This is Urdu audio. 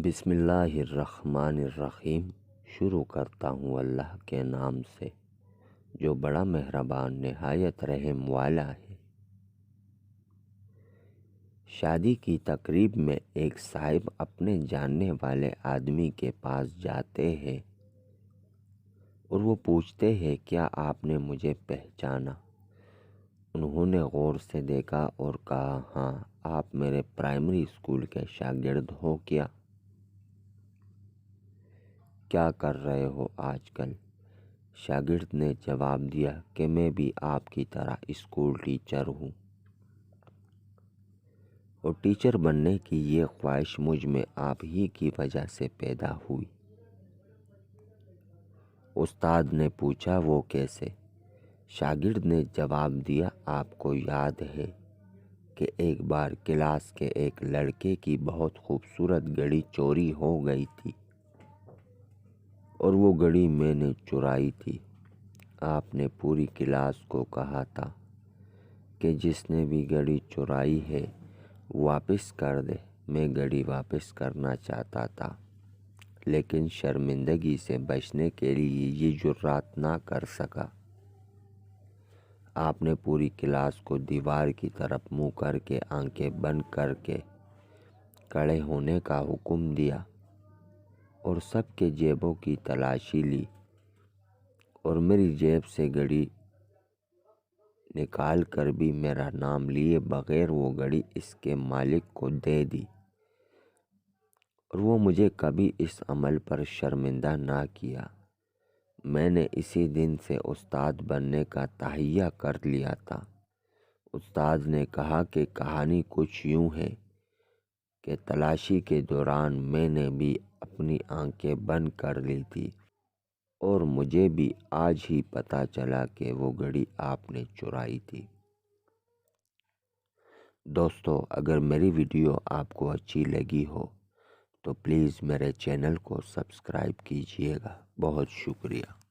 بسم اللہ الرحمن الرحیم۔ شروع کرتا ہوں اللہ کے نام سے جو بڑا مہربان نہایت رحم والا ہے۔ شادی کی تقریب میں ایک صاحب اپنے جاننے والے آدمی کے پاس جاتے ہیں اور وہ پوچھتے ہیں کیا آپ نے مجھے پہچانا؟ انہوں نے غور سے دیکھا اور کہا ہاں، آپ میرے پرائمری اسکول کے شاگرد ہو کیا کر رہے ہو آج کل؟ شاگرد نے جواب دیا کہ میں بھی آپ کی طرح اسکول ٹیچر ہوں اور ٹیچر بننے کی یہ خواہش مجھ میں آپ ہی کی وجہ سے پیدا ہوئی۔ استاد نے پوچھا وہ کیسے؟ شاگرد نے جواب دیا آپ کو یاد ہے کہ ایک بار کلاس کے ایک لڑکے کی بہت خوبصورت گھڑی چوری ہو گئی تھی اور وہ گھڑی میں نے چرائی تھی۔ آپ نے پوری کلاس کو کہا تھا کہ جس نے بھی گھڑی چرائی ہے واپس کر دے۔ میں گھڑی واپس کرنا چاہتا تھا لیکن شرمندگی سے بچنے کے لیے یہ جرات نہ کر سکا۔ آپ نے پوری کلاس کو دیوار کی طرف منہ کر کے آنکھیں بند کر کے کھڑے ہونے کا حکم دیا اور سب کے جیبوں کی تلاشی لی اور میری جیب سے گھڑی نکال کر بھی میرا نام لیے بغیر وہ گھڑی اس کے مالک کو دے دی اور وہ مجھے کبھی اس عمل پر شرمندہ نہ کیا۔ میں نے اسی دن سے استاد بننے کا تہیہ کر لیا تھا۔ استاد نے کہا کہ کہانی کچھ یوں ہے کہ تلاشی کے دوران میں نے بھی اپنی آنکھیں بند کر لی تھی اور مجھے بھی آج ہی پتہ چلا کہ وہ گھڑی آپ نے چرائی تھی۔ دوستو، اگر میری ویڈیو آپ کو اچھی لگی ہو تو پلیز میرے چینل کو سبسکرائب کیجیے گا۔ بہت شکریہ۔